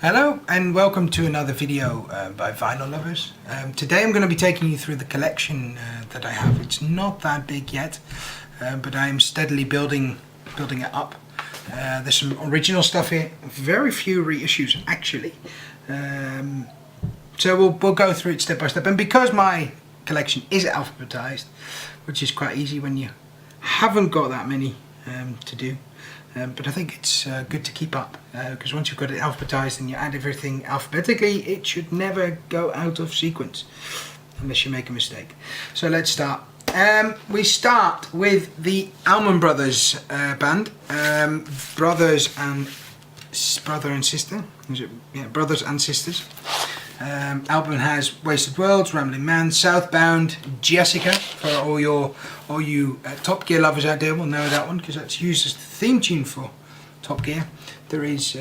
Hello and welcome to another video by Vinyl Lovers. Today I'm going to be taking you through the collection that I have. It's not that big yet, but I am steadily building it up. There's some original stuff here, very few reissues actually. So we'll go through it step by step, and because my collection is alphabetized, which is quite easy when you haven't got that many to do. But I think it's good to keep up, because once you've got it alphabetized and you add everything alphabetically, it should never go out of sequence unless you make a mistake. So let's start. We start with the Allman Brothers band, brother and sister. Is it? Yeah, brothers and sisters. Album has Wasted Worlds, Rambling Man, Southbound, Jessica. For all you Top Gear lovers out there will know that one, because that's used as the theme tune for Top Gear. There is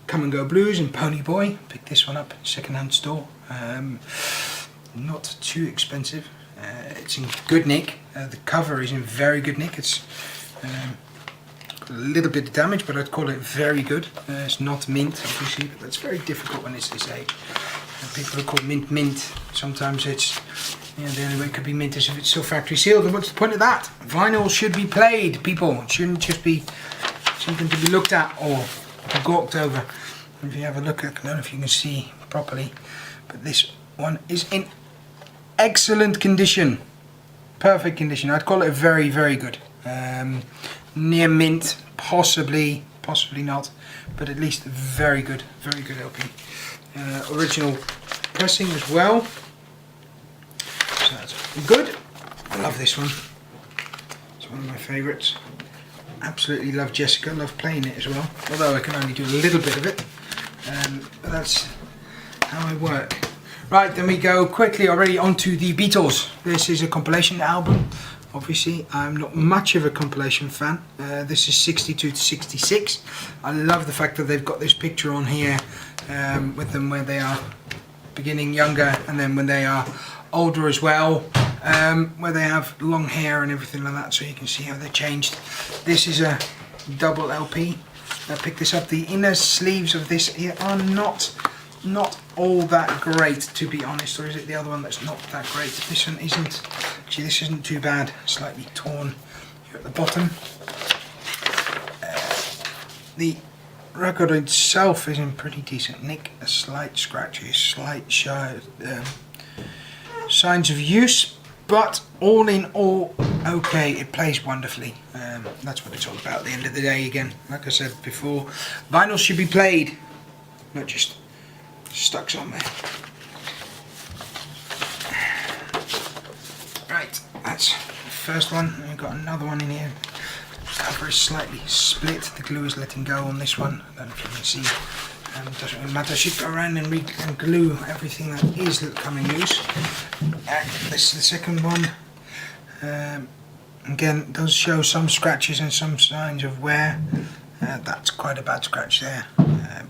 Come and Go Blues and Pony Boy. Pick this one up in a second-hand store. Not too expensive. It's in good nick. The cover is in very good nick. It's got a little bit of damage, but I'd call it very good. It's not mint, obviously, but that's very difficult when it's this age. People are called mint. Sometimes it's, the only way it could be mint is if it's still factory sealed. And what's the point of that? Vinyl should be played, people. It shouldn't just be something to be looked at or gawked over. If you have a look, I don't know if you can see properly, but this one is in excellent condition, perfect condition. I'd call it very, very good. Near mint, possibly not, but at least very good LP. Original pressing as well, so that's good. I love this one. It's one of my favourites. Absolutely love Jessica, love playing it as well, although I can only do a little bit of it, but that's how I work. Right, then we go quickly already onto the Beatles. This is a compilation album. Obviously, I'm not much of a compilation fan. This is 62 to 66. I love the fact that they've got this picture on here with them where they are beginning younger and then when they are older as well, where they have long hair and everything like that, so you can see how they changed. This is a double LP. I picked this up. The inner sleeves of this here are not all that great, to be honest, or is it the other one that's not that great? This one isn't. Actually, this isn't too bad. Slightly torn here at the bottom. The record itself is in pretty decent nick. A slight scratches, slight signs of use, but all in all, okay. It plays wonderfully. That's what it's all about at the end of the day. Again, like I said before, vinyl should be played, not just stuck somewhere. Right, that's the first one. We've got another one in here. The cover is slightly split. The glue is letting go on this one. I don't know if you can see. It doesn't really matter. I should go around and glue everything that is coming loose. This is the second one. Again, it does show some scratches and some signs of wear. That's quite a bad scratch there,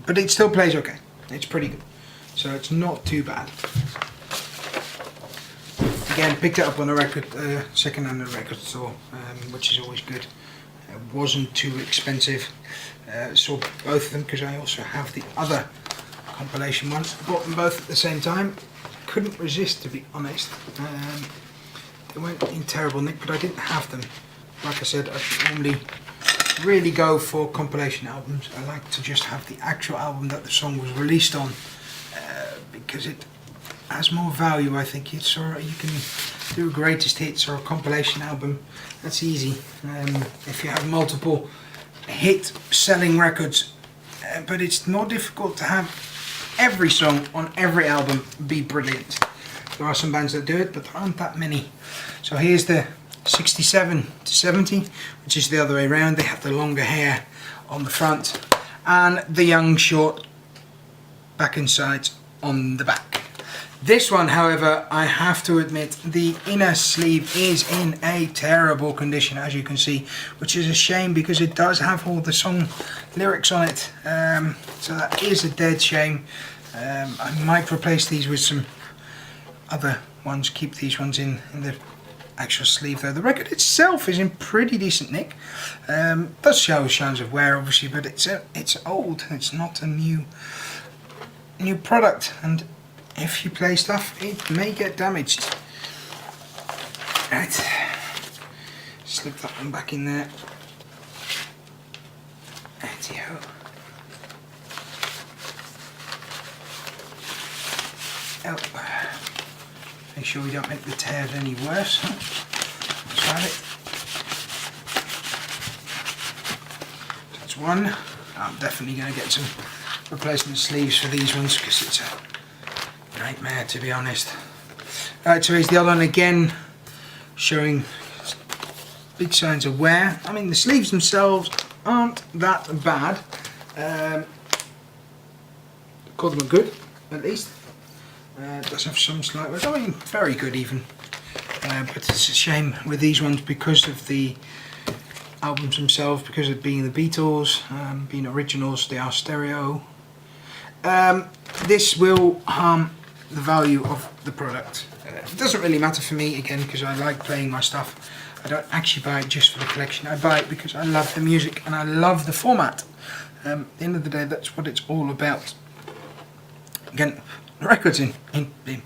but it still plays okay. It's pretty good, so it's not too bad. Again, picked it up on a record, second-hand record store, which is always good. It wasn't too expensive. Saw both of them because I also have the other compilation ones. Bought them both at the same time. Couldn't resist, to be honest. They weren't in terrible nick, but I didn't have them. Like I said, I normally really go for compilation albums. I like to just have the actual album that the song was released on, because it has more value. I think it's alright. You can do a greatest hits or a compilation album. That's easy if you have multiple hit selling records, but it's more difficult to have every song on every album be brilliant. There are some bands that do it, but there aren't that many. So here's the 67 to 70, which is the other way around. They have the longer hair on the front and the young short back and sides on the back. This one, however, I have to admit, the inner sleeve is in a terrible condition, as you can see, which is a shame because it does have all the song lyrics on it, so that is a dead shame. I might replace these with some other ones, keep these ones in the actual sleeve though. The record itself is in pretty decent nick. Does show signs of wear obviously, but it's old. It's not a new new product, and if you play stuff, it may get damaged. Right, slip that one back in there. Righty-ho. Oh. Make sure we don't make the tears any worse. Try it. That's one. I'm definitely going to get some replacement sleeves for these ones because it's a nightmare, to be honest. Alright, so here's the other one again, showing big signs of wear. I mean, the sleeves themselves aren't that bad. Call them good, at least. It does have some slight wear. I mean, very good even. But it's a shame with these ones because of the albums themselves, because of being the Beatles, being originals, they are stereo. This will harm the value of the product. It doesn't really matter for me, again, because I like playing my stuff. I don't actually buy it just for the collection. I buy it because I love the music and I love the format. At the end of the day, that's what it's all about. Again, the record's in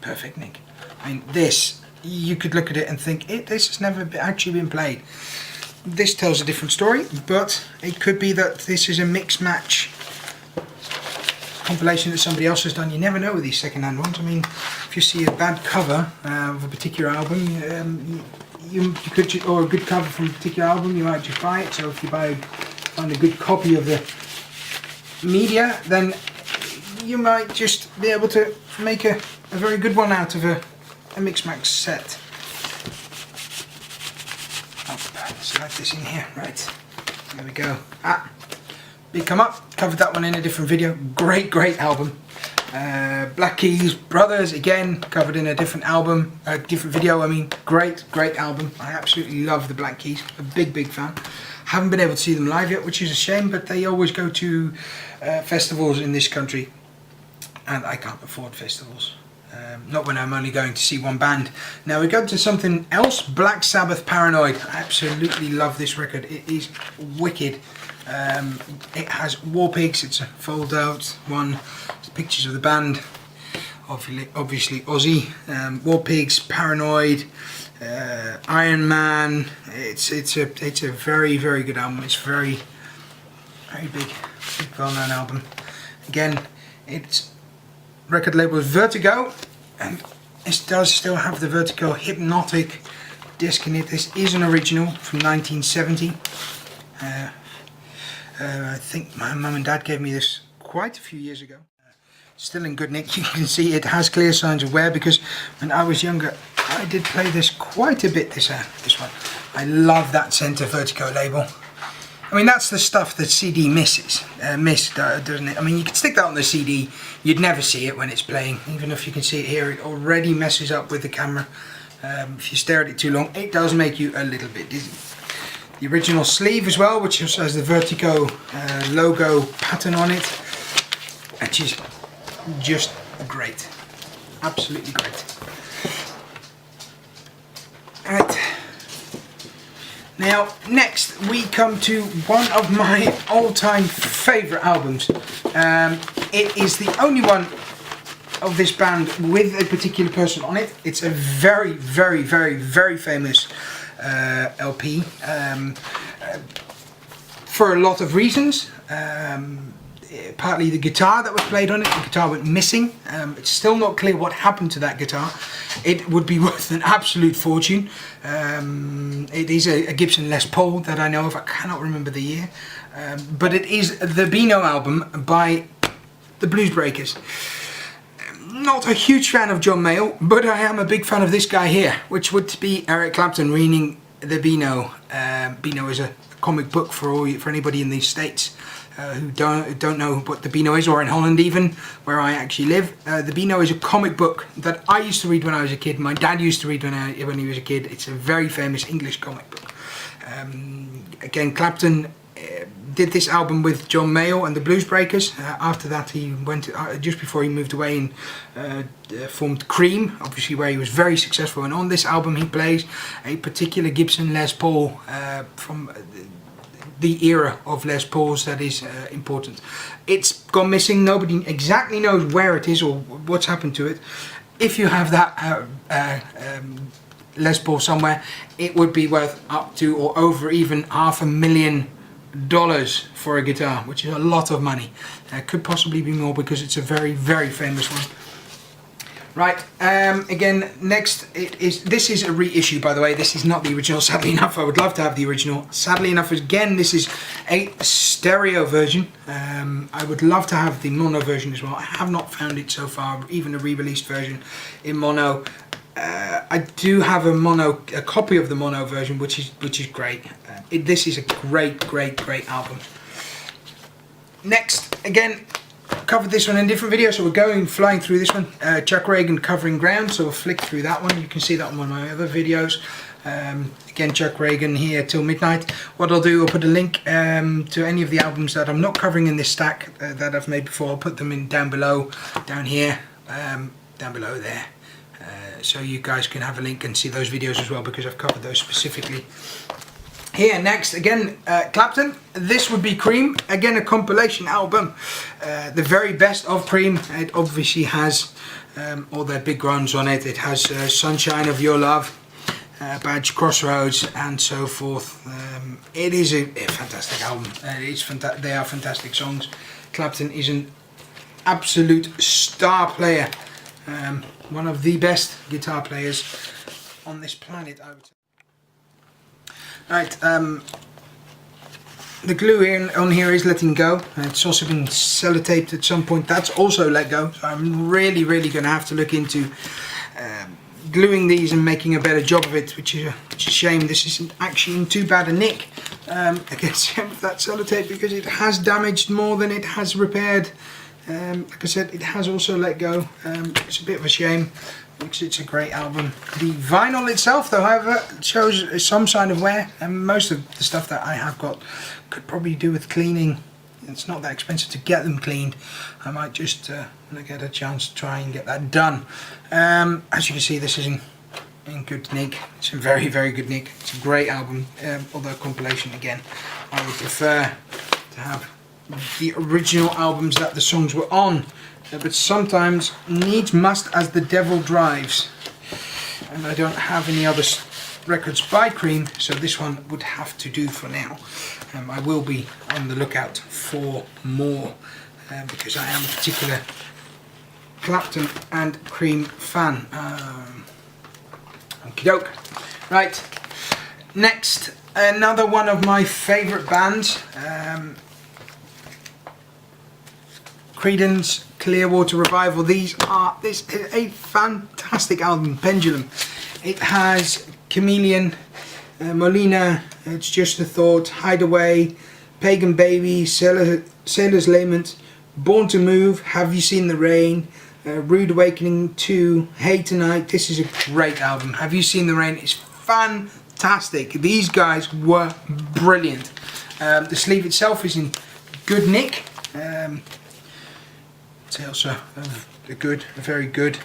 perfect nick. I mean, this, you could look at it and think, this has never actually been played. This tells a different story, but it could be that this is a mix-match compilation that somebody else has done. You never know with these second-hand ones. I mean, if you see a bad cover of a particular album, you could, or a good cover from a particular album, you might just buy it. So if you find a good copy of the media, then you might just be able to make a very good one out of a mix-match set. Select this in here, right, there we go. Big Come Up, covered that one in a different video. Great album. Black Keys Brothers, again, covered in a different album, different video, I mean, great album. I absolutely love the Black Keys, a big fan. Haven't been able to see them live yet, which is a shame, but they always go to festivals in this country, and I can't afford festivals. Not when I'm only going to see one band. Now we go to something else, Black Sabbath Paranoid. I absolutely love this record, it is wicked. It has War Pigs, it's a fold out one, it's pictures of the band, obviously Ozzy, War Pigs, Paranoid, Iron Man. It's a very good album. It's very big well-known album. Again, it's record label is Vertigo, and this does still have the Vertigo Hypnotic disc in it. This is an original from 1970. I think my mum and dad gave me this quite a few years ago. Still in good nick. You can see it has clear signs of wear because when I was younger I did play this quite a bit, this one. I love that Center Vertigo label. I mean, that's the stuff that CD missed, doesn't it? I mean, you could stick that on the CD, you'd never see it when it's playing. Even if you can see it here, it already messes up with the camera. If you stare at it too long, it does make you a little bit dizzy. The original sleeve as well, which also has the Vertigo logo pattern on it, which is just great. Absolutely great. Alright. Now, next we come to one of my all-time favourite albums. It is the only one of this band with a particular person on it. It's a very famous LP for a lot of reasons. Partly the guitar that was played on it, the guitar went missing. It's still not clear what happened to that guitar. It would be worth an absolute fortune. It is a Gibson Les Paul that I know of, I cannot remember the year. But it is the Beano album by the Blues Breakers. Not a huge fan of John Mayall, but I am a big fan of this guy here, which would be Eric Clapton reading the Beano. Beano is a comic book for anybody in these states who don't know what the Beano is, or in Holland even, where I actually live. The Beano is a comic book that I used to read when I was a kid. My dad used to read when he was a kid. It's a very famous English comic book. Again, Clapton did this album with John Mayall and the Blues Breakers. After that, he went just before he moved away and formed Cream, obviously, where he was very successful. And on this album, he plays a particular Gibson Les Paul from the era of Les Pauls that is important. It's gone missing. Nobody exactly knows where it is or what's happened to it. If you have that Les Paul somewhere, it would be worth up to or over even $500,000 for a guitar, which is a lot of money. Could possibly be more because it's a very, very famous one. Right, again, next, this is a reissue, by the way. This is not the original, sadly enough. I would love to have the original. Sadly enough, again, this is a stereo version. I would love to have the mono version as well. I have not found it so far, even a re-released version in mono. I do have a copy of the mono version, which is great. This is a great album. Next, again, covered this one in different videos, so we're flying through this one. Chuck Ragan, Covering Ground, so we'll flick through that one. You can see that on one of my other videos. Again, Chuck Ragan, Here Till Midnight. What I'll do, I'll put a link to any of the albums that I'm not covering in this stack that I've made before. I'll put them in down below, down here, down below there. So you guys can have a link and see those videos as well, because I've covered those specifically. Here, next, again, Clapton. This would be Cream. Again, a compilation album. The very best of Cream. It obviously has all their big runs on it. It has Sunshine of Your Love, Badge, Crossroads, and so forth. It is a fantastic album. They are fantastic songs. Clapton is an absolute star player. One of the best guitar players on this planet, I would say. Right, the glue on here is letting go. It's also been sellotaped at some point. That's also let go. So I'm really going to have to look into gluing these and making a better job of it, which is a shame. This isn't actually in too bad a nick against that sellotape, because it has damaged more than it has repaired. Like I said, it has also let go. It's a bit of a shame, because it's a great album. The vinyl itself, though, however, shows some sign of wear, and most of the stuff that I have got could probably do with cleaning. It's not that expensive to get them cleaned. I might just, when I get a chance, try and get that done. As you can see, this is in good nick. It's in very good nick. It's a great album, although compilation, again, I would prefer to have the original albums that the songs were on, but sometimes needs must as the devil drives, and I don't have any other records by Cream, so this one would have to do for now. I will be on the lookout for more, because I am a particular Clapton and Cream fan. Okie doke. Right, next, another one of my favourite bands. Creedence Clearwater Revival. This is a fantastic album, Pendulum. It has Chameleon, Molina, It's Just a Thought, Hideaway, Pagan Baby, Sailor's Lament, Born to Move, Have You Seen the Rain, Rude Awakening 2, Hey Tonight. This is a great album. Have You Seen the Rain? It's fantastic. These guys were brilliant. The sleeve itself is in good nick. It's also very good.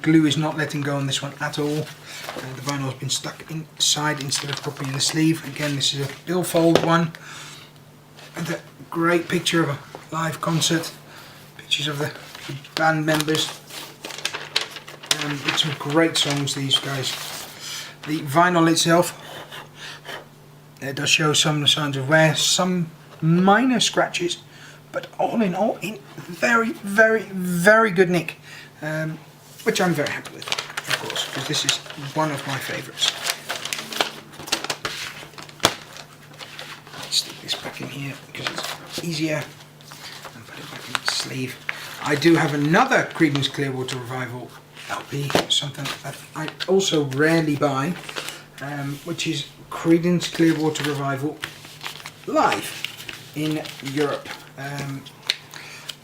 Glue is not letting go on this one at all. The vinyl has been stuck inside instead of properly in the sleeve. Again, this is a billfold one. And a great picture of a live concert. Pictures of the band members. It's some great songs, these guys. The vinyl itself, it does show some signs of wear, some minor scratches, but all in all, in very good nick, which I'm very happy with, of course, because this is one of my favourites. Stick this back in here because it's easier, and put it back in the sleeve. I do have another Creedence Clearwater Revival LP, something that I also rarely buy, which is Creedence Clearwater Revival live in Europe.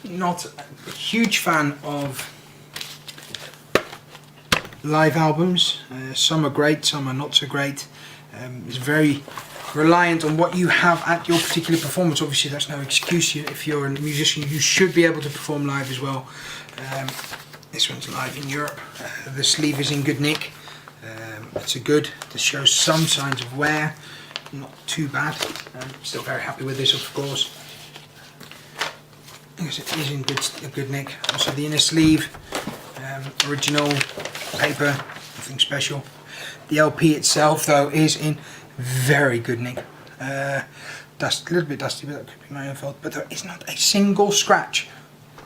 Not a huge fan of live albums. Some are great, some are not so great. It's very reliant on what you have at your particular performance. Obviously that's no excuse. If you're a musician, you should be able to perform live as well. This one's live in Europe. The sleeve is in good nick. It's a good, this shows some signs of wear. not too bad. Still very happy with this, of course. Because it is in good nick. Also the inner sleeve, original paper, nothing special. The LP itself though is in very good nick. A little bit dusty, but that could be my own fault. But there is not a single scratch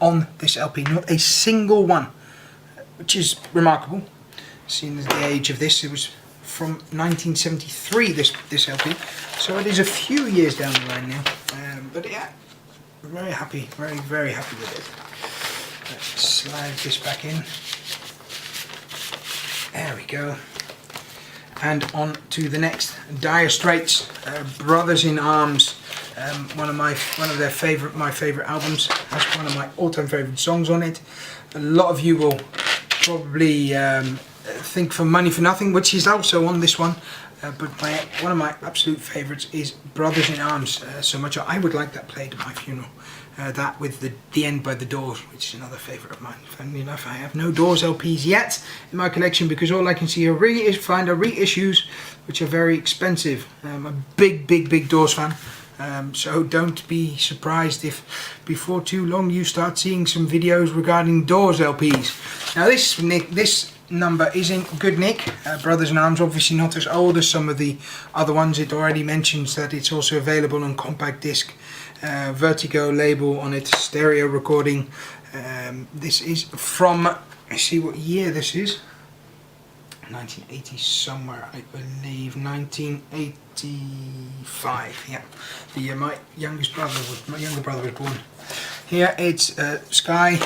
on this LP, not a single one, which is remarkable. Seeing as the age of this, it was from 1973. This LP, so it is a few years down the line now. But yeah, very happy, very happy with it. Let's slide this back in. There we go. And on to the next, Dire Straits, Brothers in Arms. One of my favourite albums. Has one of my all-time favourite songs on it. A lot of you will probably think For Money for Nothing, which is also on this one. But one of my absolute favourites is Brothers in Arms. So much I would like that played at my funeral. That with the End by the Doors, which is another favourite of mine. Funnily enough, I have no Doors LPs yet in my collection because all I can see are reissues, which are very expensive. I'm a big Doors fan, so don't be surprised if before too long you start seeing some videos regarding Doors LPs. Now this number is in good nick. Brothers in Arms, obviously not as old as some of the other ones. It already mentions that it's also available on compact disc. Vertigo label on it, stereo recording. This is from, let's see what year this is. 1980 somewhere, I believe. 1985. Yeah, the year my younger brother was born. Here it's Sky.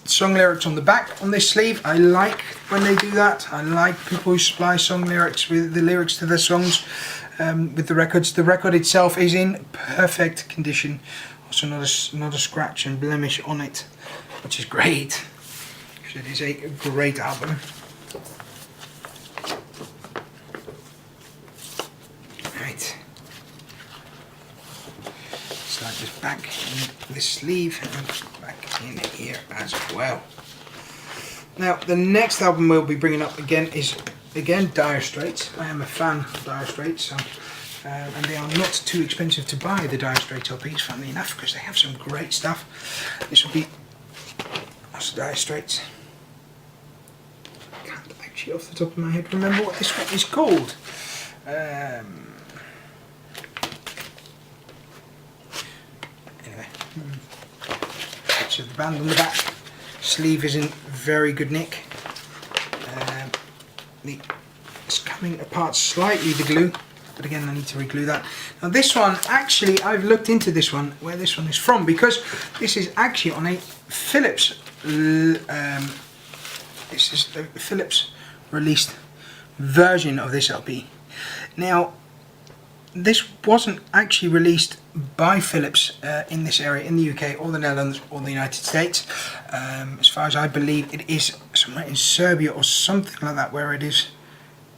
Song lyrics on the back on this sleeve. I like when they do that. I like people who supply song lyrics with the lyrics to their songs. With the records. The record itself is in perfect condition. Also not a scratch and blemish on it, which is great. It is a great album. Right. Slide this back in this sleeve and back in here as well. Now the next album we'll be bringing up again is Dire Straits. I am a fan of Dire Straits, so, and they are not too expensive to buy, the Dire Straits LPs, funnily enough, because they have some great stuff. This will be also Dire Straits. I can't actually off the top of my head remember what this one is called. Anyway, picture of the band on the back. Sleeve is in very good nick. It's coming apart slightly, the glue, but again I need to reglue that. Now this one, actually I've looked into this one, where this one is from, because this is actually on a Philips, this is a Philips released version of this LP. Now this wasn't actually released by Philips in this area, in the UK or the Netherlands or the United States. As far as I believe, it is somewhere in Serbia or something like that where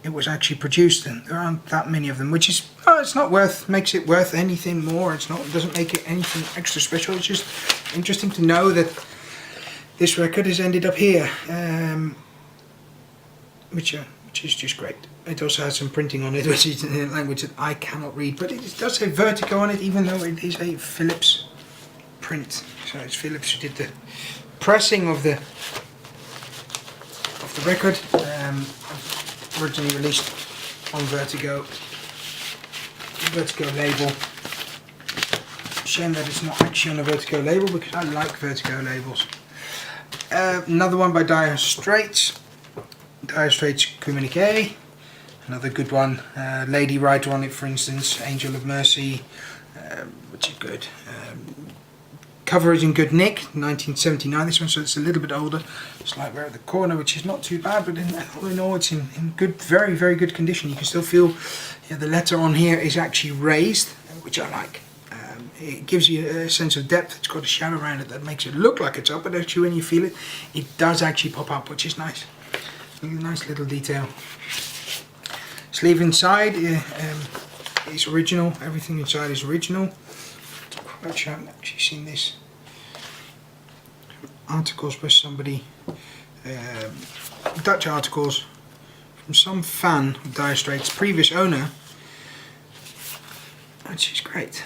it was actually produced, and there aren't that many of them, which is it's not makes it worth anything more. It doesn't make it anything extra special. It's just interesting to know that this record has ended up here, which is just great. It also has some printing on it, which is in a language that I cannot read, but it does say Vertigo on it, even though it is a Philips print. So it's Philips who did the pressing of the record. Originally released on Vertigo label. Shame that it's not actually on a Vertigo label, because I like Vertigo labels. Another one by Dire Straits. Dire Straits Communique. Another good one. Lady Writer on it, for instance. Angel of Mercy, which is good. Cover is in good nick, 1979 this one, so it's a little bit older. Slight wear at the corner, which is not too bad, but all in all it's in good, very good condition. You can still feel the letter on here is actually raised, which I like. It gives you a sense of depth. It's got a shadow around it that makes it look like it's up, but actually when you feel it, it does actually pop up, which is nice. A nice little detail. Sleeve inside is original. Everything inside is original. I haven't actually seen this. Articles by somebody, Dutch articles from some fan of Dire Straits, previous owner, which is great.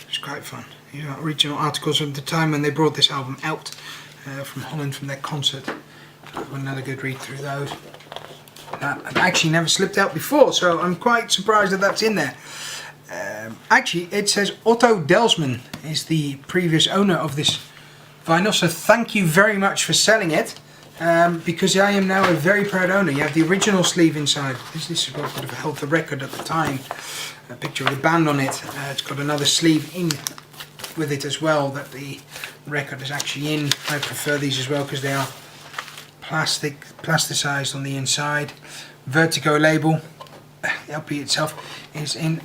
It's quite fun. You know, original articles from the time when they brought this album out from Holland, from their concert. Another good read through those. That actually never slipped out before, so I'm quite surprised that that's in there. Actually, it says Otto Delsman is the previous owner of this vinyl, so thank you very much for selling it, because I am now a very proud owner. You have the original sleeve inside. This is what would have held the record at the time. A picture of the band on it. It's got another sleeve in with it as well that the record is actually in. I prefer these as well because they are plasticized on the inside. Vertigo label. The LP itself is in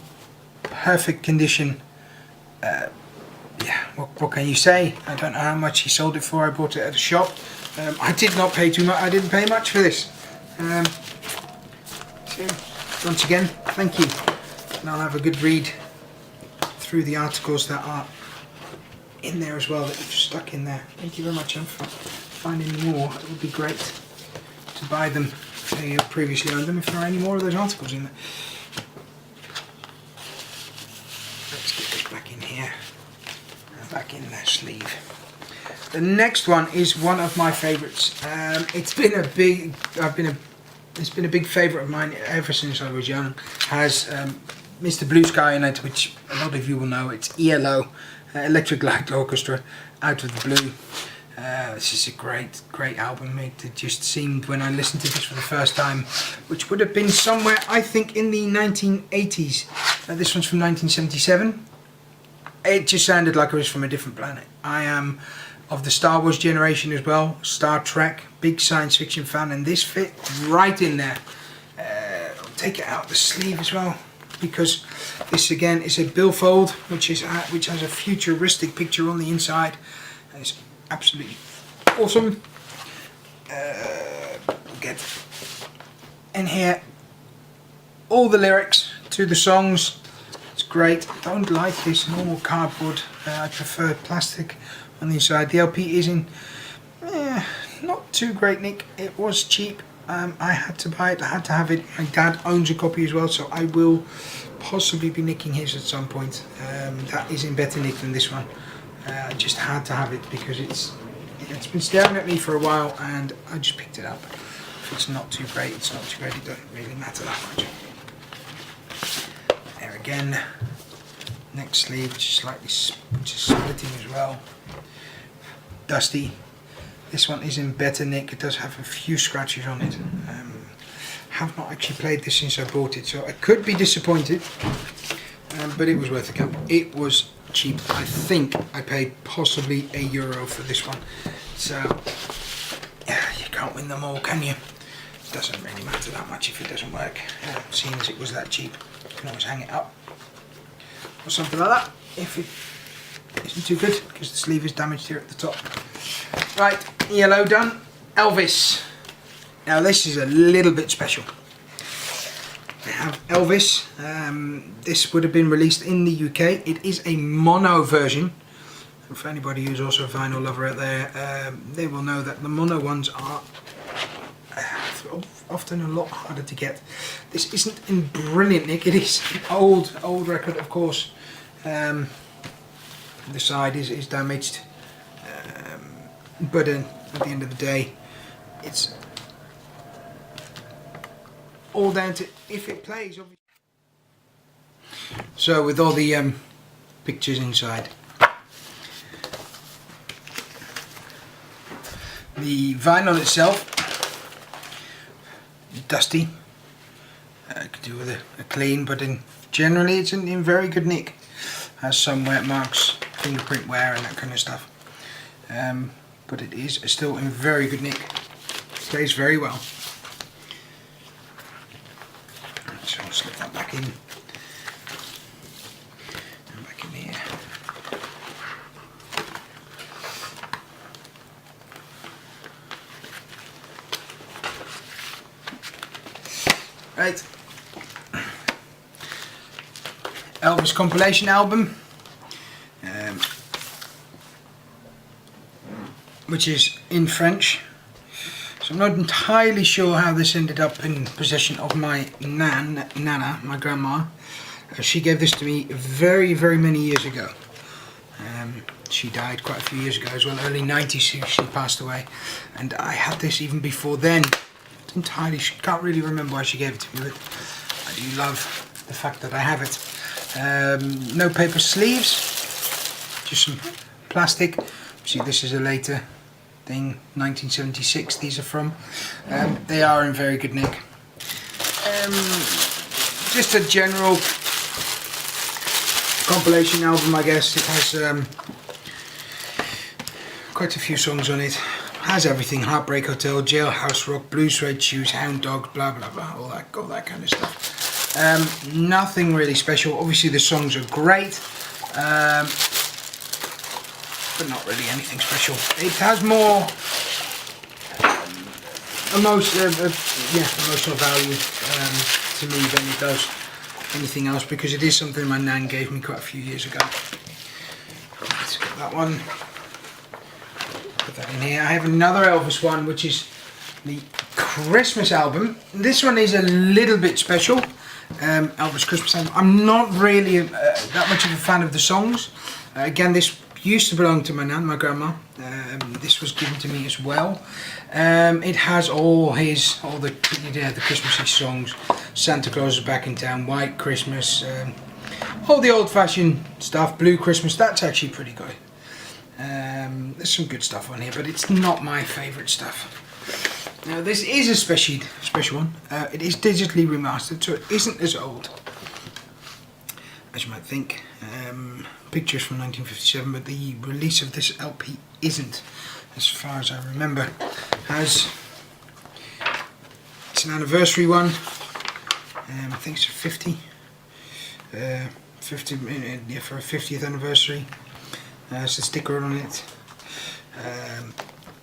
perfect condition. Yeah, what can you say? I don't know how much he sold it for. I bought it at a shop. I did not pay too much. I didn't pay much for this. So once again, thank you. And I'll have a good read through the articles that are in there as well, that you've stuck in there. Thank you very much, for finding more. It would be great to buy them if you previously owned them, if there are any more of those articles in there. Let's get this back in here and back in their sleeve. The next one is one of my favourites. It's been a big favourite of mine ever since I was young. Has Mr. Blue Sky in it, which a lot of you will know. It's ELO, Electric Light Orchestra, Out of the Blue. This is a great album. It just seemed, when I listened to this for the first time, which would have been somewhere, I think, in the 1980s. This one's from 1977. It just sounded like it was from a different planet. I am of the Star Wars generation as well, Star Trek, big science fiction fan, and this fit right in there. I'll take it out of the sleeve as well, because this again is a billfold, which has a futuristic picture on the inside. And it's absolutely awesome. Get in here all the lyrics to the songs. It's great. I don't like this normal cardboard. I prefer plastic on the inside. The LP is in not too great nick. It was cheap. I had to buy it. I had to have it. My dad owns a copy as well, so I will possibly be nicking his at some point. That is in better nick than this one. I just had to have it because it's been staring at me for a while, and I just picked it up. If it's not too great, it's not too great. It doesn't really matter that much. There again. Next sleeve, which is slightly splitting as well. Dusty. This one is in better nick. It does have a few scratches on it. Have not actually played this since I bought it, so I could be disappointed, but it was worth a go. It was cheap. I think I paid possibly €1 for this one, so yeah, you can't win them all, can you? It doesn't really matter that much if it doesn't work, seeing as it was that cheap. You can always hang it up or something like that if it isn't too good, because the sleeve is damaged here at the top. Right, ELO done. Elvis. Now this is a little bit special. I have Elvis. This would have been released in the UK. It is a mono version. And for anybody who's also a vinyl lover out there, they will know that the mono ones are often a lot harder to get. This isn't in brilliant nick. It is an old record, of course. The side is damaged, but at the end of the day, it's all down to if it plays, obviously. So with all the pictures inside, the vinyl itself, dusty, could do with a clean, but generally it's in very good nick. Has some wet marks, fingerprint wear and that kind of stuff, but it is still in very good nick. Plays very well. So I'll slip that back in. And back in here. Right. Elvis compilation album. Which is in French. So I'm not entirely sure how this ended up in possession of my Nana, my grandma. She gave this to me very, very many years ago. She died quite a few years ago as well, early 90s she passed away. And I had this even before then. Entirely, can't really remember why she gave it to me, but I do love the fact that I have it. No paper sleeves, just some plastic. See, this is a later thing, 1976 these are from. They are in very good nick. Just a general compilation album, I guess. It has quite a few songs on it. Has everything: Heartbreak Hotel, Jailhouse Rock, Blue Suede Shoes, Hound Dog, blah blah blah, all that kind of stuff. Nothing really special. Obviously the songs are great, but not really anything special. It has more emotional value to me than it does anything else, because it is something my nan gave me quite a few years ago. Let's get that one. Put that in here. I have another Elvis one, which is the Christmas album. This one is a little bit special. Elvis Christmas album. I'm not really that much of a fan of the songs. Again, this used to belong to my nan, my grandma. This was given to me as well. It has all the Christmassy songs. Santa Claus is Back in Town, White Christmas, all the old-fashioned stuff. Blue Christmas, that's actually pretty good. There's some good stuff on here, but it's not my favourite stuff. Now this is a special one. It is digitally remastered, so it isn't as old as you might think. Pictures from 1957, but the release of this LP isn't, as far as I remember. It's an anniversary one. I think it's a 50 for a 50th anniversary. There's a sticker on it.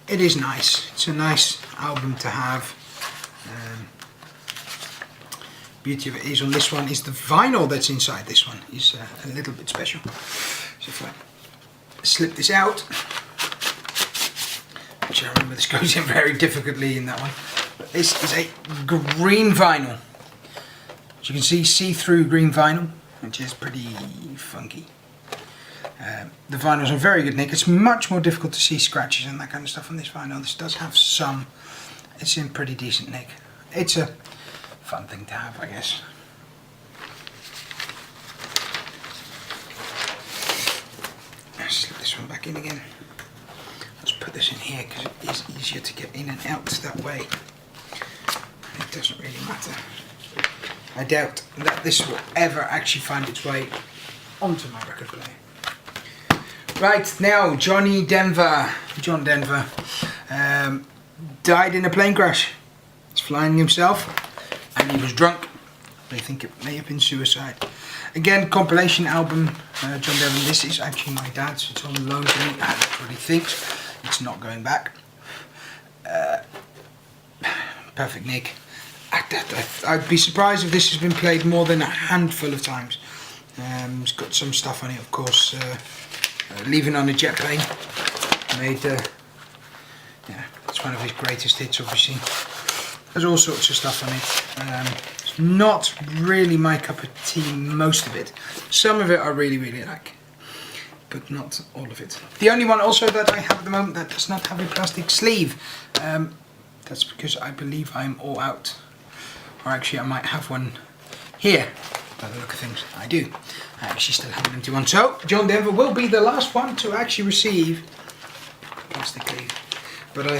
It is nice. It's a nice album to have. Beauty of it is on this one is the vinyl that's inside this one is a little bit special. So if I slip this out, which I remember this goes in very difficultly in that one, but this is a green vinyl. As you can see-through green vinyl, which is pretty funky. The vinyls are very good nick. It's much more difficult to see scratches and that kind of stuff on this vinyl. This does have some. It's in pretty decent nick. It's a fun thing to have, I guess. Let's slip this one back in again. Let's put this in here because it is easier to get in and out that way. It doesn't really matter. I doubt that this will ever actually find its way onto my record player. Right, now John Denver died in a plane crash. He's flying himself and he was drunk. They think it may have been suicide. Again, compilation album, John Denver. This is actually my dad's. It's on loan to me. That's what he thinks. It's not going back. Perfect nick. I'd be surprised if this has been played more than a handful of times. It's got some stuff on it, of course. Leaving on a Jet Plane. Made, it's one of his greatest hits, obviously. There's all sorts of stuff on it. It's not really my cup of tea, most of it. Some of it I really, really like, but not all of it. The only one also that I have at the moment that does not have a plastic sleeve. That's because I believe I'm all out. Or actually I might have one here. By the look of things, I do. I actually still have an empty one. So, John Denver will be the last one to actually receive plastic sleeve. But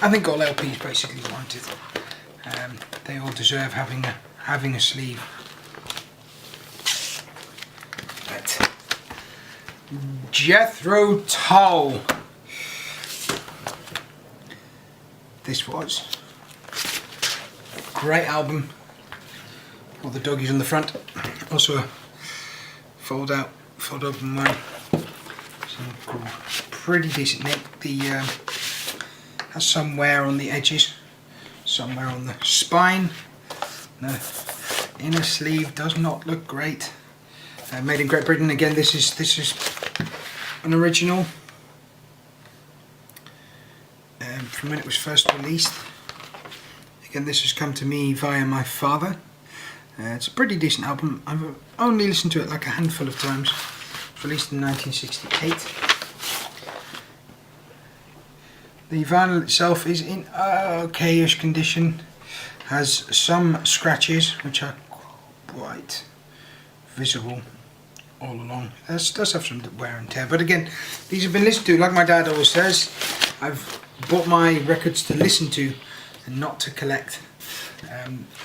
I think all LPs basically want it. They all deserve having a sleeve. But Jethro Tull. This was a great album. All the doggies on the front. Also a fold open one. Some pretty decent nick. The has some wear on the edges, some wear on the spine. The inner sleeve does not look great. Made in Great Britain. Again, this is an original from when it was first released. Again, this has come to me via my father. It's a pretty decent album. I've only listened to it like a handful of times. It was released in 1968. The vinyl itself is in okay-ish condition. Has some scratches which are quite visible all along. It does have some wear and tear, but again, these have been listened to. Like my dad always says, I've bought my records to listen to and not to collect.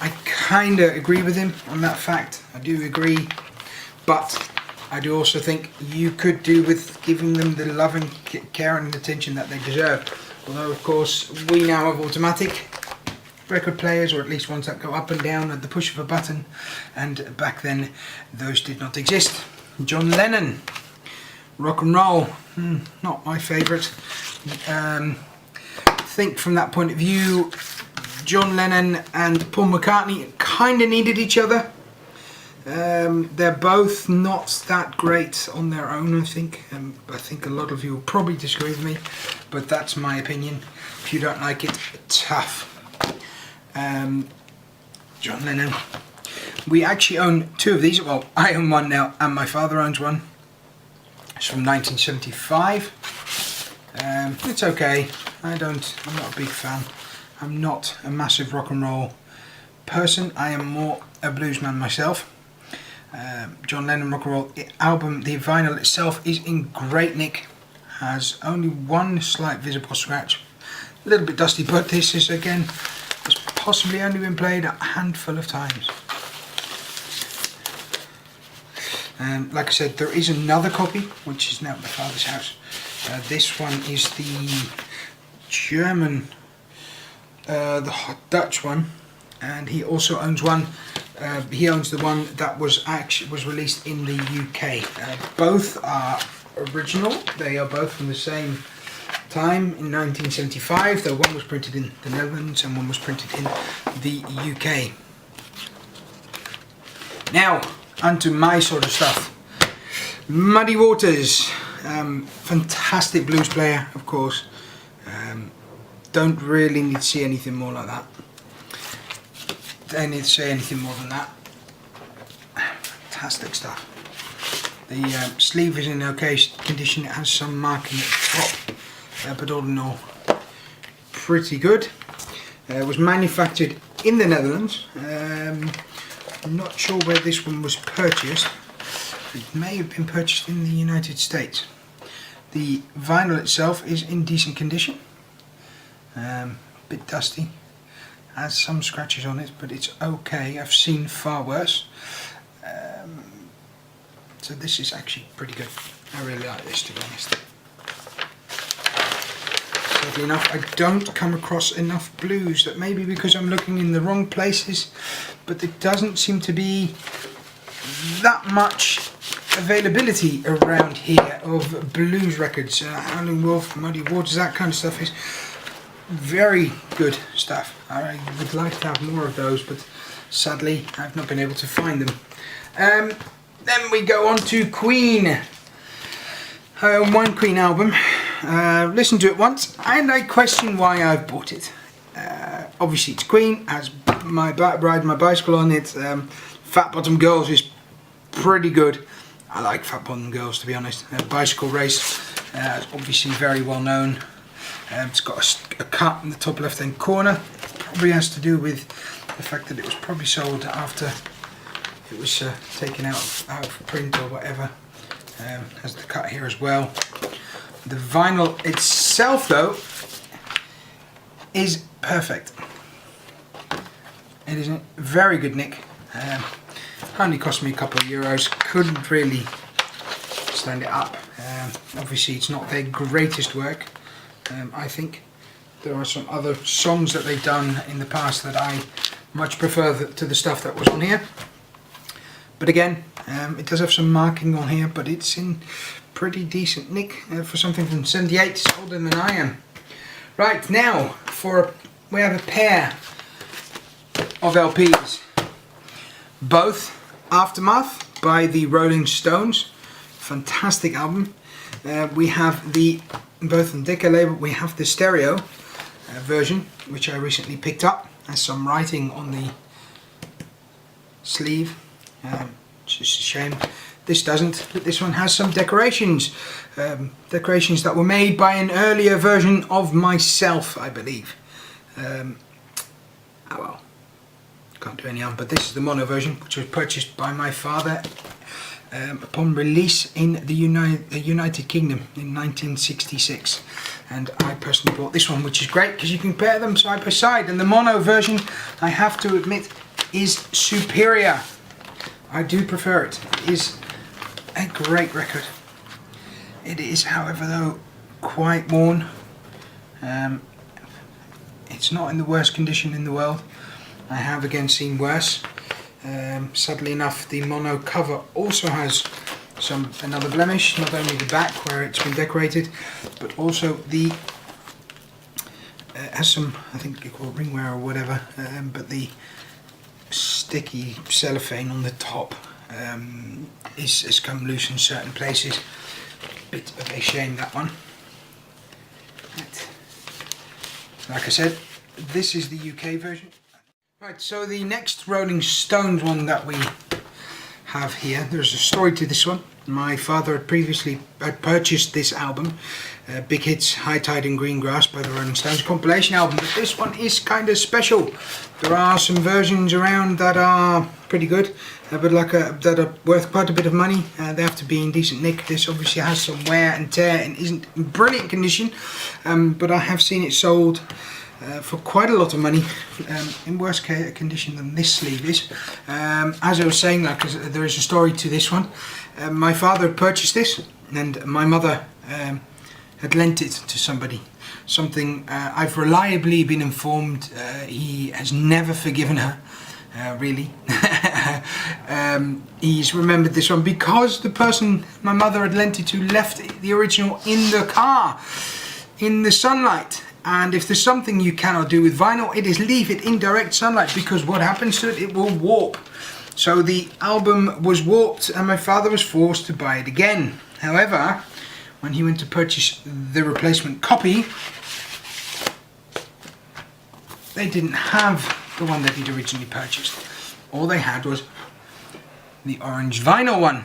I kind of agree with him on that fact. I do agree, but I do also think you could do with giving them the love and care and attention that they deserve. Although of course we now have automatic record players, or at least ones that go up and down at the push of a button, and back then those did not exist. John Lennon, rock and roll, not my favourite. I think from that point of view, John Lennon and Paul McCartney kind of needed each other. They're both not that great on their own, I think. I think a lot of you will probably disagree with me, but that's my opinion. If you don't like it, tough. John Lennon. We actually own two of these. Well, I own one now, and my father owns one. It's from 1975. It's okay. I'm not a big fan. I'm not a massive rock and roll person. I am more a blues man myself. John Lennon rock and roll album, the vinyl itself is in great nick. Has only one slight visible scratch. A little bit dusty, but this is again, has possibly only been played a handful of times. Like I said, there is another copy which is now at my father's house. This one is the German, the Dutch one, and he also owns one. He owns the one that was released in the UK. Both are original. They are both from the same time in 1975. Though one was printed in the Netherlands and one was printed in the UK. Now, onto my sort of stuff. Muddy Waters, fantastic blues player, of course. Don't really need to see anything more like that. Don't need to say anything more than that. Fantastic stuff. The sleeve is in okay condition. It has some marking at the top, but all in all, pretty good. It was manufactured in the Netherlands. I'm not sure where this one was purchased. It may have been purchased in the United States. The vinyl itself is in decent condition. Bit dusty. Has some scratches on it, but it's okay. I've seen far worse. So this is actually pretty good. I really like this, to be honest. Sadly enough, I don't come across enough blues. That may be because I'm looking in the wrong places, but there doesn't seem to be that much availability around here of blues records. Howlin' Wolf, Muddy Waters, that kind of stuff is very good stuff. I would like to have more of those, but sadly I've not been able to find them. Then we go on to Queen. I own one Queen album. Listened to it once and I question why I've bought it. Obviously it's Queen, has my Ride My Bicycle on it. Fat Bottom Girls is pretty good. I like Fat Bottom Girls, to be honest. Bicycle Race is obviously very well known. It's got a cut in the top left hand corner. Probably has to do with the fact that it was probably sold after it was taken out of print or whatever. Has the cut here as well. The vinyl itself though is perfect. It is in very good nick. Only cost me a couple of euros. Couldn't really stand it up. Obviously it's not their greatest work. I think there are some other songs that they've done in the past that I much prefer to the stuff that was on here. But again, it does have some marking on here, but it's in pretty decent nick for something from 78. It's older than I am. Right, now we have a pair of LPs. Both Aftermath by the Rolling Stones. Fantastic album. We have both on Decca label, we have the stereo version, which I recently picked up. Has some writing on the sleeve. It's just a shame this doesn't, but this one has some decorations. Decorations that were made by an earlier version of myself, I believe. Oh well, can't do any harm, but this is the mono version, which was purchased by my father upon release in the United Kingdom in 1966, and I personally bought this one, which is great because you can pair them side by side, and the mono version, I have to admit, is superior. I do prefer it. It is a great record. It is, however, though, quite worn. It's not in the worst condition in the world. I have again seen worse. Sadly enough, the mono cover also has another blemish, not only the back where it's been decorated, but also the has some, I think you call it ringware or whatever, but the sticky cellophane on the top has come loose in certain places. Bit of a shame, that one. But, like I said, this is the UK version. Right, so the next Rolling Stones one that we have here, there's a story to this one. My father had previously purchased this album, Big Hits, High Tide and Green Grass by the Rolling Stones compilation album, but this one is kind of special. There are some versions around that are pretty good, but that are worth quite a bit of money. They have to be in decent nick. This obviously has some wear and tear and isn't in brilliant condition, but I have seen it sold for quite a lot of money, in worse condition than this sleeve is. As I was saying, there is a story to this one. My father had purchased this, and my mother had lent it to somebody. Something I've reliably been informed he has never forgiven her, really. He's remembered this one because the person my mother had lent it to left the original in the car, in the sunlight. And if there's something you cannot do with vinyl, it is leave it in direct sunlight, because what happens to it, it will warp. So the album was warped and my father was forced to buy it again. However, when he went to purchase the replacement copy, they didn't have the one that he'd originally purchased. All they had was the orange vinyl one,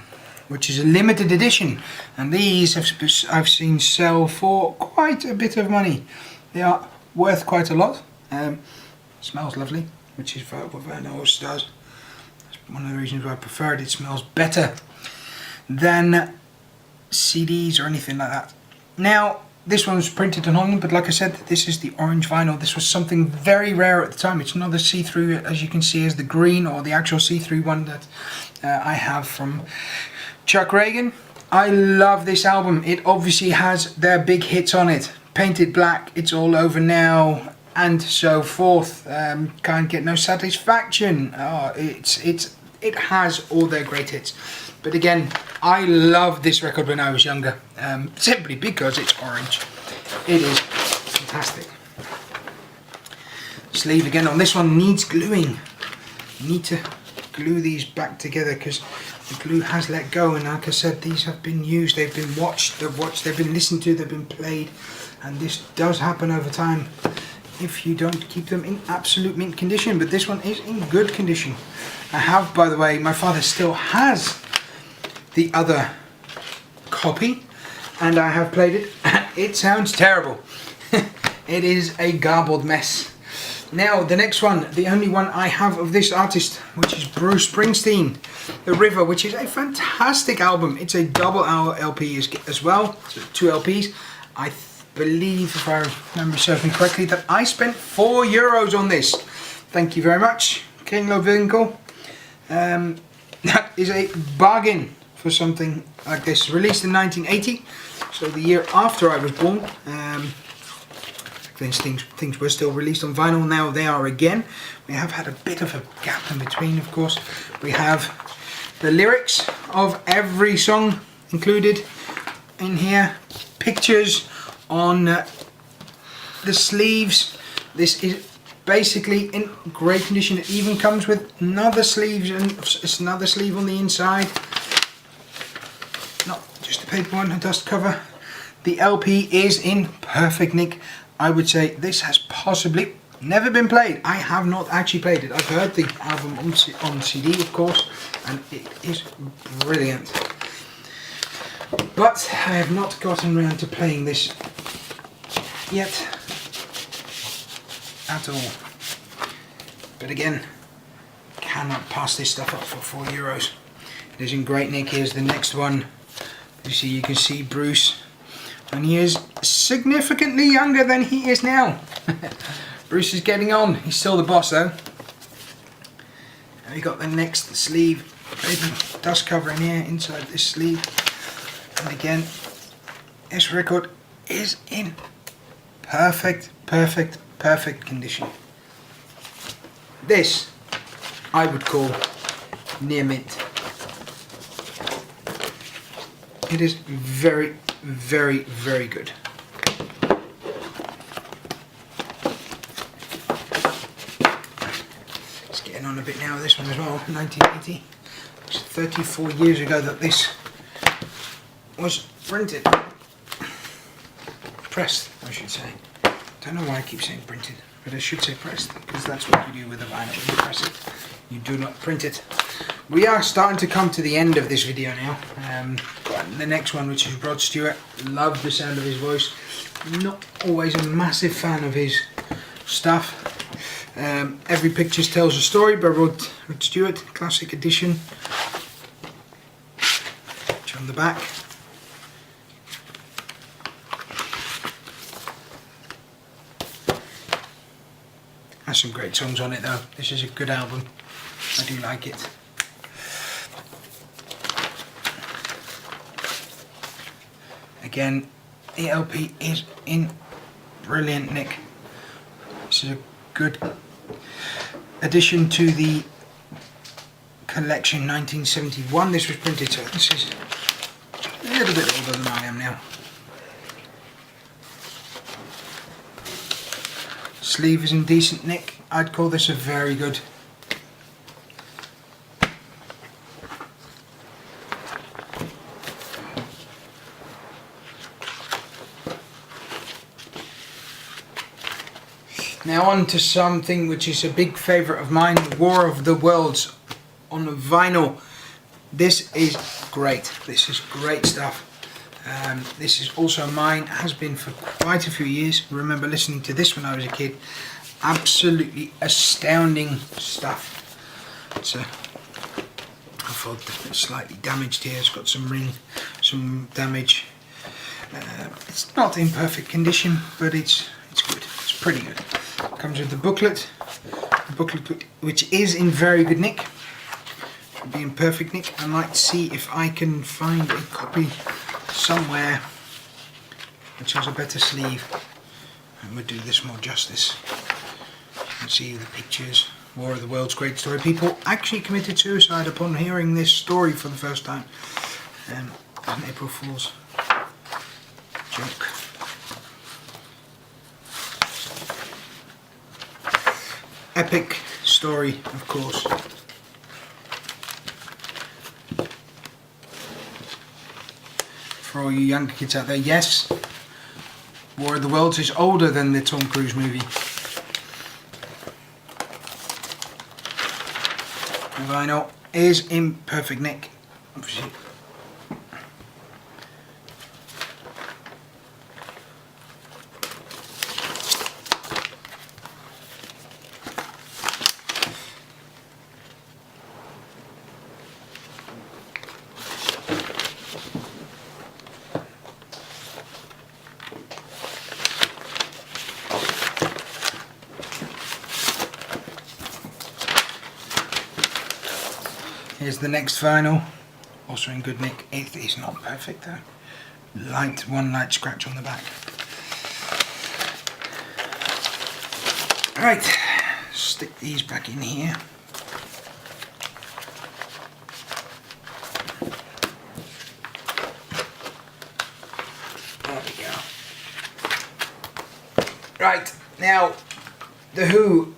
which is a limited edition, and these I've seen sell for quite a bit of money. They are worth quite a lot. Smells lovely, which is what vinyl always does. That's one of the reasons why I prefer it. It smells better than CDs or anything like that. Now, this one was printed in Holland, but like I said, this is the orange vinyl. This was something very rare at the time. It's not the see-through, as you can see, as the green or the actual see-through one that I have from Chuck Ragan. I love this album. It obviously has their big hits on it. Painted Black, It's All Over Now, and so forth. Can't Get No Satisfaction. Oh, it has all their great hits. But again, I loved this record when I was younger, simply because it's orange. It is fantastic. Sleeve again on this one needs gluing. You need to glue these back together because the glue has let go, and like I said, these have been used, they've been watched, they've been listened to, they've been played, and this does happen over time if you don't keep them in absolute mint condition. But this one is in good condition. I have, by the way, my father still has the other copy, and I have played it. It sounds terrible. It is a garbled mess. Now the next one, the only one I have of this artist, which is Bruce Springsteen, The River, which is a fantastic album. It's a double LP as well, so 2 LPs. I believe, if I remember serving correctly, that I spent €4 on this. Thank you very much, Kringlo Winkel. That is a bargain for something like this. Released in 1980, so the year after I was born. Things were still released on vinyl. Now they are again. We have had a bit of a gap in between, of course. We have the lyrics of every song included in here. Pictures on the sleeves. This is basically in great condition. It even comes with another sleeve, and it's another sleeve on the inside. Not just a paper one, a dust cover. The LP is in perfect nick. I would say this has possibly, Never been played. I have not actually played it. I've heard the album on CD, of course, and it is brilliant. But I have not gotten around to playing this yet at all. But again, cannot pass this stuff up for €4. It is in great nick. Here's the next one. You can see Bruce, and he is significantly younger than he is now. Bruce is getting on. He's still the boss though. And we got the next sleeve, baby dust cover in here inside this sleeve. And again, this record is in perfect condition. This I would call near mint. It is very good. It's getting on a bit now with this one as well. 1980. It's 34 years ago that this was printed. Pressed, I should say. Don't know why I keep saying printed, but I should say pressed, because that's what you do with a vinyl. You press it, you do not print it. We are starting to come to the end of this video now. The next one, which is Rod Stewart. Love the sound of his voice. Not always a massive fan of his stuff. Every Picture Tells a Story by Rod Stewart, classic edition. Which on the back. Has some great songs on it though. This is a good album. I do like it. Again, the LP is in brilliant nick. This is a good addition to the collection 1971. This was printed, so this is a little bit older than I am now. Sleeve is in decent nick. I'd call this a very good. Now on to something which is a big favourite of mine, War of the Worlds on vinyl. This is great. This is great stuff. This is also mine, has been for quite a few years. I remember listening to this when I was a kid. Absolutely astounding stuff. So I thought it's slightly damaged here. It's got some damage. It's not in perfect condition, but it's good. It's pretty good. Comes with the booklet which is in very good nick. Should be in perfect nick. I might see if I can find a copy somewhere which has a better sleeve and would do this more justice. You can see the pictures. War of the World's great story. People actually committed suicide upon hearing this story for the first time. An April Fool's joke. Epic story, of course. For all you younger kids out there, yes, War of the Worlds is older than the Tom Cruise movie. The vinyl is in perfect nick. Obviously. Here's the next vinyl, also in good nick. It is not perfect though. One light scratch on the back. Right, stick these back in here. There we go. Right, now The Who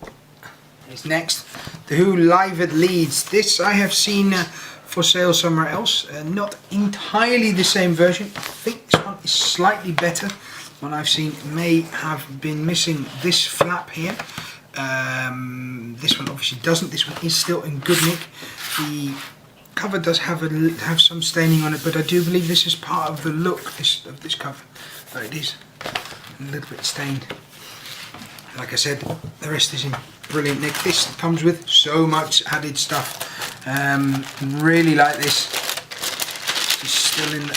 is next. The Who Live at Leeds. This I have seen for sale somewhere else. Not entirely the same version. I think this one is slightly better. One I've seen may have been missing this flap here. This one obviously doesn't. This one is still in good nick. The cover does have some staining on it, but I do believe this is part of the look of this cover. So it is a little bit stained. Like I said, the rest is in brilliant nick. This comes with so much added stuff. Really like this. It's still in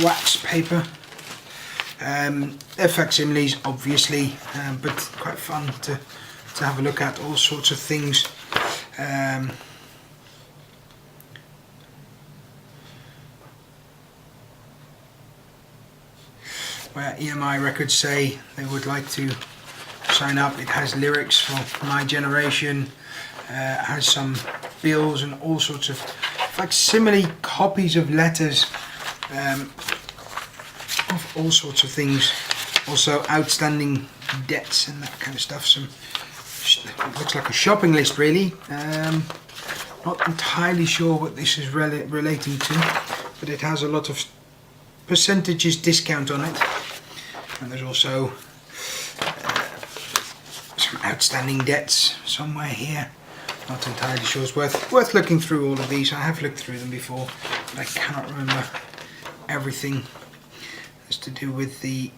wax paper. They're facsimiles, obviously, but quite fun to have a look at. All sorts of things. Where EMI Records say they would like to sign up. It has lyrics for My Generation, has some bills and all sorts of facsimile copies of letters, of all sorts of things. Also outstanding debts and that kind of stuff. Some looks like a shopping list, really. Not entirely sure what this is relating to, but it has a lot of percentages discount on it. And there's also some outstanding debts somewhere here. Not entirely sure. It's worth looking through all of these. I have looked through them before, but I cannot remember everything that's to do with the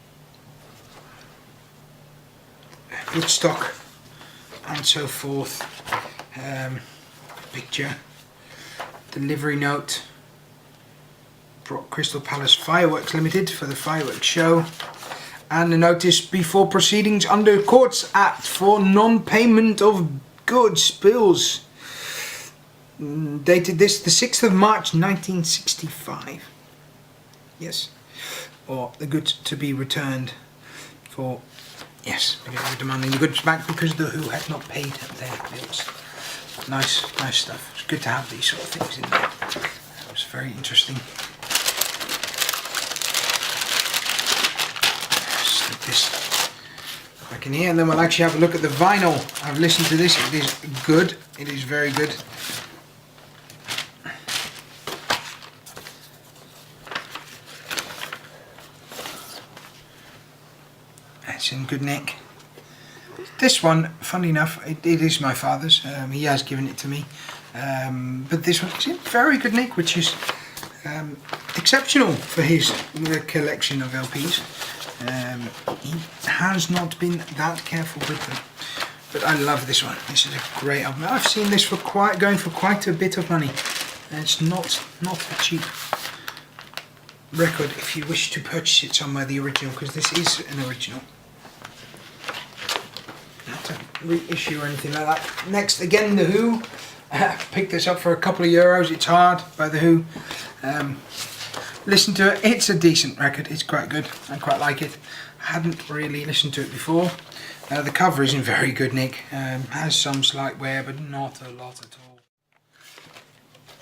Woodstock and so forth. Picture, delivery note, brought Crystal Palace Fireworks Limited for the fireworks show, and a notice before proceedings under Courts Act for non-payment of goods bills. Dated this the 6th of March 1965. Yes, or the goods to be returned for, yes, because they were demanding the goods back because the Who had not paid their bills. Nice stuff. It's good to have these sort of things in there. It was very interesting. Slip this back in here, and then we'll actually have a look at the vinyl. I've listened to this. It is good. It is very good. It's in good nick. This one, funny enough, it is my father's. He has given it to me. But this one is in very good nick, which is exceptional for his collection of LPs. He has not been that careful with them. But I love this one. This is a great album. I've seen this for going for quite a bit of money. And it's not a cheap record if you wish to purchase it somewhere, the original, because this is an original. Not a reissue or anything like that. Next, again, The Who. Picked this up for a couple of euros. It's Hard by The Who. Listen to it. It's a decent record. It's quite good. I quite like it. I hadn't really listened to it before. The cover is in very good nick. Has some slight wear, but not a lot at all.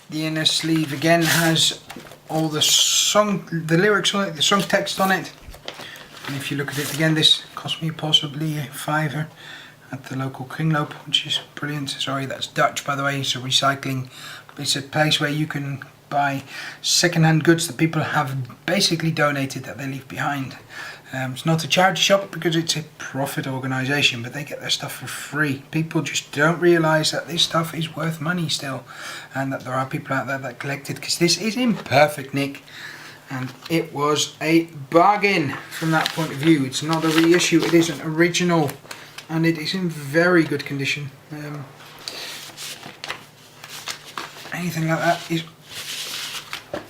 The inner sleeve again has all the lyrics on it, the song text on it. And if you look at it again, this cost me possibly a £5 at the local Kringloop, which is brilliant. Sorry, that's Dutch, by the way. It's a recycling. It's a place where you can buy second-hand goods that people have basically donated that they leave behind. It's not a charity shop because it's a profit organisation, but they get their stuff for free. People just don't realise that this stuff is worth money still, and that there are people out there that collect it, because this is in perfect nick, and it was a bargain from that point of view. It's not a reissue, it is an original, and it is in very good condition. Anything like that is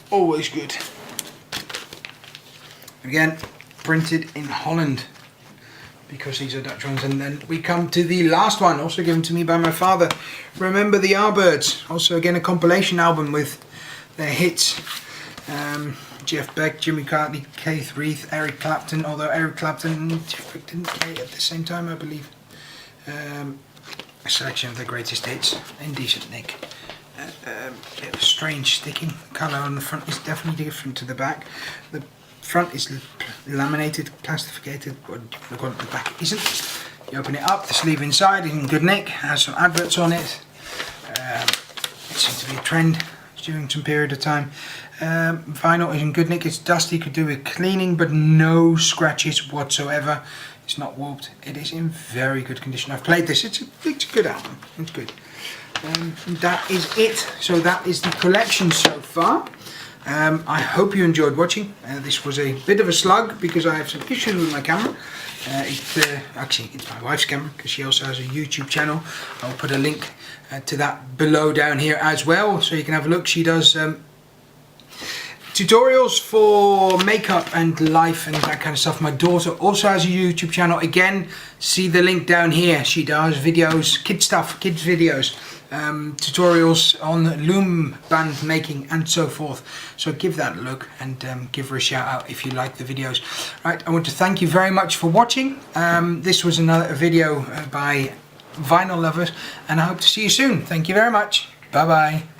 always good. Again, printed in Holland, because these are Dutch ones. And then we come to the last one, also given to me by my father. Remember the Yardbirds, also again a compilation album with their hits. Jeff Beck, Jimmy Cartney, Keith Reith, Eric Clapton, although Eric Clapton and Jeff Beck didn't play at the same time, I believe. A selection of their greatest hits in decent nick. Bit of strange sticking. Colour on the front is definitely different to the back. The front is laminated, plastificated, but the back isn't. You open it up, the sleeve inside is in good nick, has some adverts on it. It seems to be a trend during some period of time. Vinyl is in good nick, it's dusty, could do with cleaning, but no scratches whatsoever. It's not warped. It is in very good condition. I've played this. It's a good album. It's good. That is it. So that is the collection so far. I hope you enjoyed watching. This was a bit of a slug because I have some issues with my camera. Actually, it's my wife's camera because she also has a YouTube channel. I'll put a link to that below down here as well, so you can have a look. She does tutorials for makeup and life and that kind of stuff. My daughter also has a YouTube channel. Again, see the link down here. She does videos, kid stuff, kids videos, tutorials on loom band making and so forth. So give that a look and give her a shout out if you like the videos. Right, I want to thank you very much for watching. This was another video by Vinyl Lovers, and I hope to see you soon. Thank you very much. Bye bye.